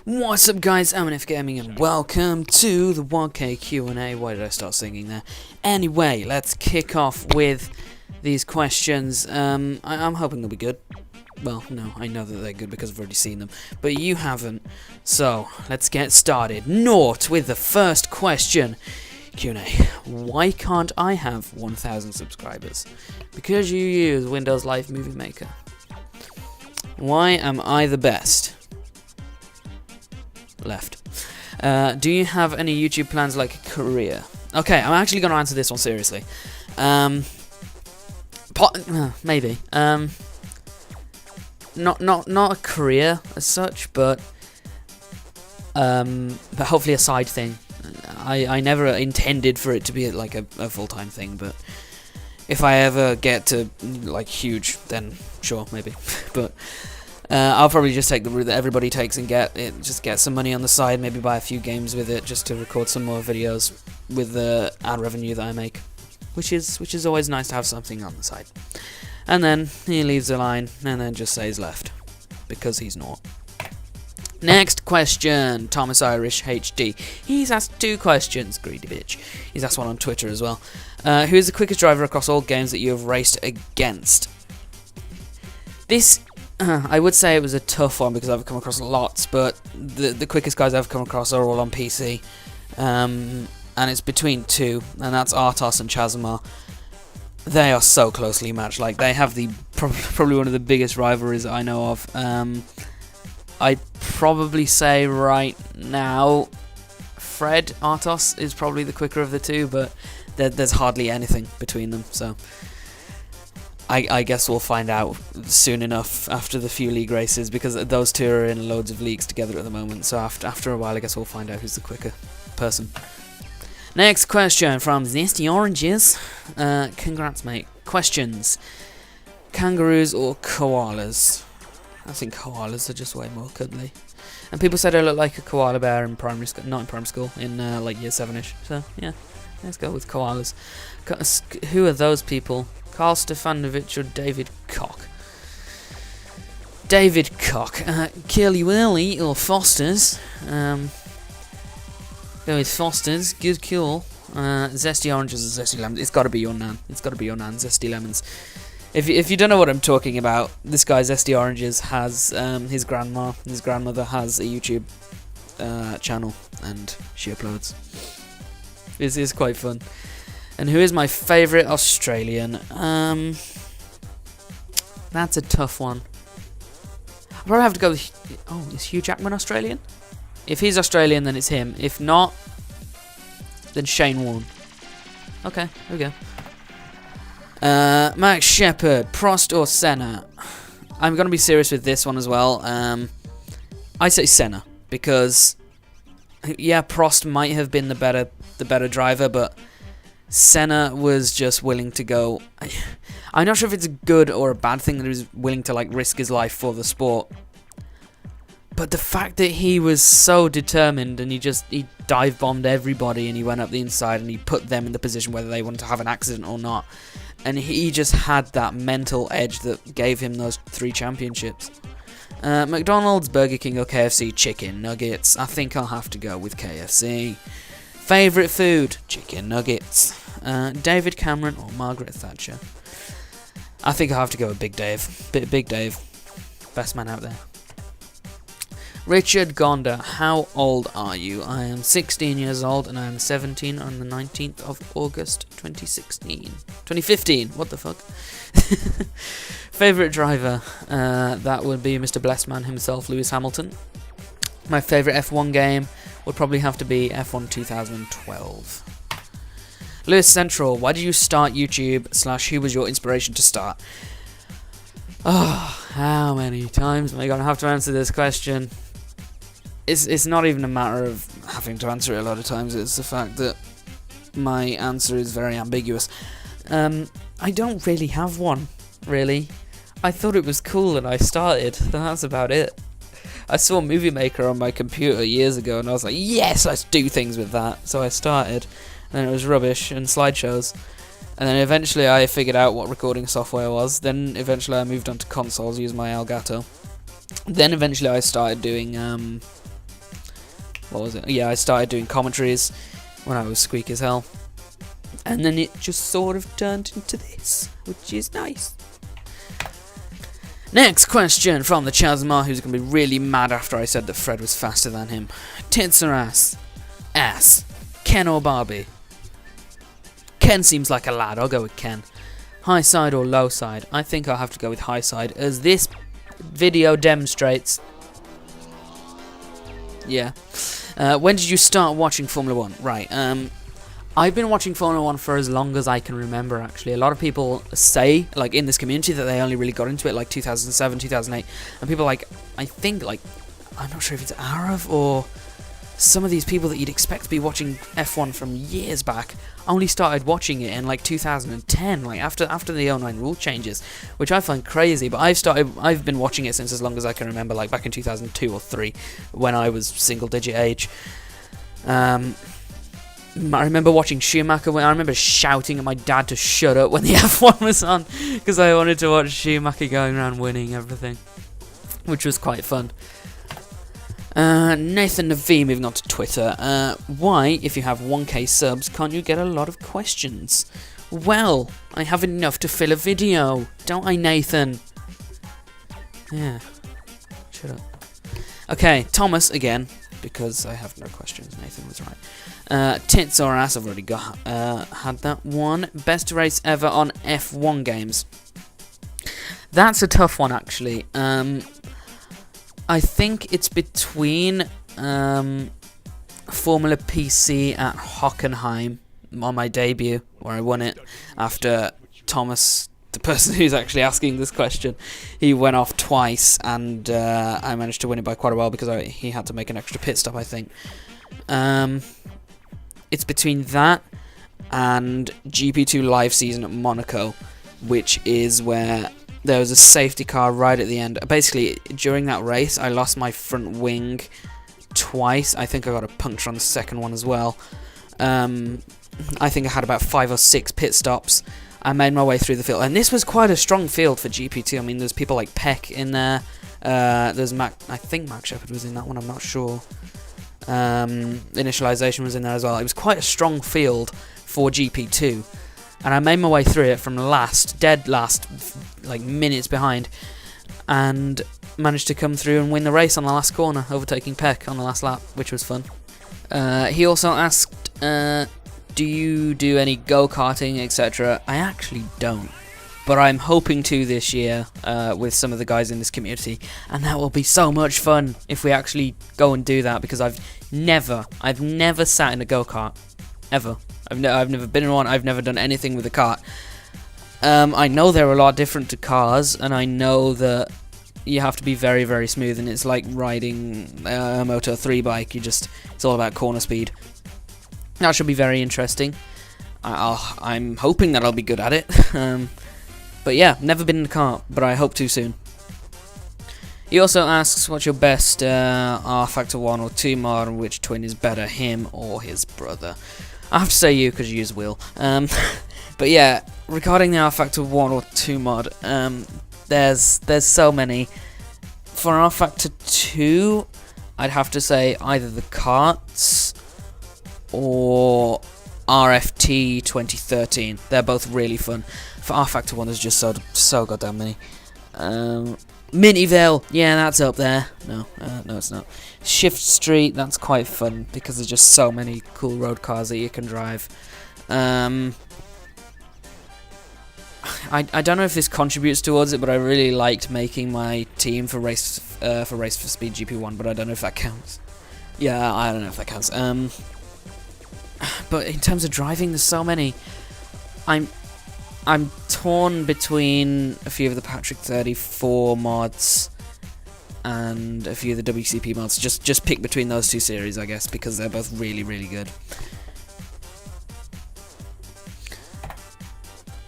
What's up guys, I'm NF Gaming and welcome to the 1K Q&A. Why did I start singing there? Anyway, let's kick off with these questions. I'm hoping they'll be good. Well, no, I know that they're good because I've already seen them, but you haven't. So, let's get started. Nort with the first question. Q&A. Why can't I have 1,000 subscribers? Because you use Windows Live Movie Maker. Why am I the best? Left. Do you have any YouTube plans like a career? Okay, I'm actually going to answer this one seriously. Maybe. Not a career as such, but hopefully a side thing. I never intended for it to be like a full-time thing, but if I ever get to like huge, then sure, maybe. But I'll probably just take the route that everybody takes and just get some money on the side, maybe buy a few games with it, just to record some more videos with the ad revenue that I make, which is always nice to have something on the side. And then he leaves the line and then just says left, because he's not. Next question, Thomas Irish HD. He's asked 2 questions, greedy bitch. He's asked one on Twitter as well. Who is the quickest driver across all games that you have raced against? This, I would say it was a tough one because I've come across lots, but the quickest guys I've come across are all on PC. And it's between 2, and that's Artos and Chazamar. They are so closely matched. Like, they have probably one of the biggest rivalries I know of. I'd probably say right now, Fred Artos is probably the quicker of the 2, but there's hardly anything between them. So I guess we'll find out soon enough after the few league races, because those 2 are in loads of leagues together at the moment. So after a while, I guess we'll find out who's the quicker person. Next question from Zesty Oranges. Congrats, mate. Questions. Kangaroos or koalas? I think koalas are just way more cuddly. And people said I look like a koala bear in primary school. Not in primary school, in like year 7ish. So, yeah. Let's go with koalas. Who are those people? Carl Stefanovic or David Koch? David Koch. Curly Whirly or Foster's? Go with Foster's. Good call. Zesty Oranges or Zesty Lemons? It's got to be your nan. It's got to be your nan. Zesty Lemons. If you don't know what I'm talking about, this guy Zesty Oranges has his grandmother has a YouTube channel, and she uploads. It's quite fun. And who is my favourite Australian? That's a tough one. I'll probably have to go with... Oh, is Hugh Jackman Australian? If he's Australian, then it's him. If not, then Shane Warne. Okay, here we go. Max Shepard, Prost or Senna? I'm going to be serious with this one as well. I say Senna, because yeah, Prost might have been the better driver, but Senna was just willing to go. I'm not sure if it's a good or a bad thing that he was willing to like risk his life for the sport, but the fact that he was so determined and he dive bombed everybody and he went up the inside and he put them in the position whether they wanted to have an accident or not. And he just had that mental edge that gave him those 3 championships. McDonald's, Burger King or KFC, chicken nuggets. I think I'll have to go with KFC. Favourite food? Chicken nuggets. David Cameron or Margaret Thatcher? I think I'll have to go with Big Dave. Big Dave. Best man out there. Richard Gonda, how old are you? I am 16 years old and I am 17 on the 19th of August 2015, what the fuck? Favourite driver? That would be Mr. Blessman himself, Lewis Hamilton. My favourite F1 game would probably have to be F1 2012. Lewis Central, why did you start YouTube / who was your inspiration to start? Oh, how many times am I going to have to answer this question? It's not even a matter of having to answer it a lot of times, it's the fact that my answer is very ambiguous. I don't really have one, really. I thought it was cool and I started, that's about it. I saw Movie Maker on my computer years ago and I was like, yes, let's do things with that. So I started, and then it was rubbish and slideshows. And then eventually I figured out what recording software was. Then eventually I moved on to consoles, using my Elgato. Then eventually I started doing what was it? Yeah, I started doing commentaries when I was squeak as hell. And then it just sort of turned into this, which is nice. Next question from the Chasma, who's going to be really mad after I said that Fred was faster than him. Tits or ass? Ass. Ken or Barbie? Ken seems like a lad, I'll go with Ken. High side or low side? I think I'll have to go with high side, as this video demonstrates. Yeah. When did you start watching Formula 1? Right, I've been watching Formula 1 for as long as I can remember, actually. A lot of people say, like, in this community that they only really got into it, like, 2007, 2008. And people, like, I think, like, I'm not sure if it's Arav or some of these people that you'd expect to be watching F1 from years back only started watching it in, like, 2010, like, after the 09 rule changes, which I find crazy. But I've been watching it since as long as I can remember, like, back in 2002 or 3, when I was single-digit age. I remember watching Schumacher. I remember shouting at my dad to shut up when the F1 was on, because I wanted to watch Schumacher going around winning everything, which was quite fun. Nathan Navi, moving on to Twitter. Why, if you have 1k subs, can't you get a lot of questions? Well, I have enough to fill a video, don't I, Nathan? Yeah. Shut up. Okay, Thomas again, because I have no questions. Nathan was right. Tits or ass, I've already got had that one. Best race ever on F1 games. That's a tough one, actually. I think it's between Formula PC at Hockenheim on my debut, where I won it after Thomas, the person who's actually asking this question, he went off twice, and I managed to win it by quite a while because he had to make an extra pit stop, I think. It's between that and GP2 live season at Monaco, which is where there was a safety car right at the end. Basically, during that race, I lost my front wing twice. I think I got a puncture on the second one as well. I think I had about 5 or 6 pit stops. I made my way through the field, and this was quite a strong field for GP2. I mean, there's people like Peck in there. There's Mac. I think Mac Shepard was in that one. I'm not sure. Initialization was in there as well. It was quite a strong field for GP2, and I made my way through it from dead last, like minutes behind, and managed to come through and win the race on the last corner, overtaking Peck on the last lap, which was fun. He also asked, do you do any go-karting, etc.? I actually don't, but I'm hoping to this year with some of the guys in this community, and that will be so much fun if we actually go and do that, because I've never sat in a go-kart, ever. I've never been in one. I've never done anything with a kart. I know they're a lot different to cars, and I know that you have to be very, very smooth, and it's like riding a Moto 3 bike. It's all about corner speed. That should be very interesting. I'm hoping that I'll be good at it. But yeah, never been in a kart, but I hope to soon. He also asks, what's your best RFactor 1 or 2 mod, and which twin is better, him or his brother? I have to say you, because you use Will. But yeah, regarding the RFactor 1 or 2 mod, there's so many. For RFactor 2, I'd have to say either the karts or RFT 2013. They're both really fun. For RFactor 1, there's just so goddamn many. Mintyville, yeah, that's up there. No, it's not. Shift Street, that's quite fun because there's just so many cool road cars that you can drive. I don't know if this contributes towards it, but I really liked making my team for Race for Speed GP1, but I don't know if that counts. Yeah, I don't know if that counts. But in terms of driving, there's so many. I'm torn between a few of the Patrick 34 mods and a few of the WCP mods. Just pick between those two series, I guess, because they're both really, really good.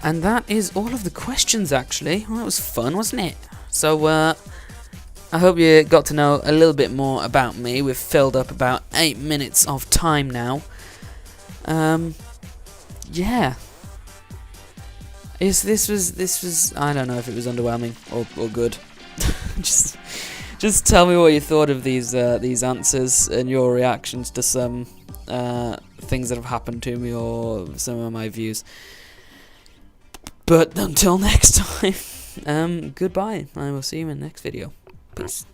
And that is all of the questions, actually. Well, that was fun, wasn't it? So, I hope you got to know a little bit more about me. We've filled up about 8 minutes of time now. Yeah. This was I don't know if it was underwhelming or good. just just tell me what you thought of these answers and your reactions to some things that have happened to me or some of my views. But until next time, goodbye. I will see you in the next video. Peace.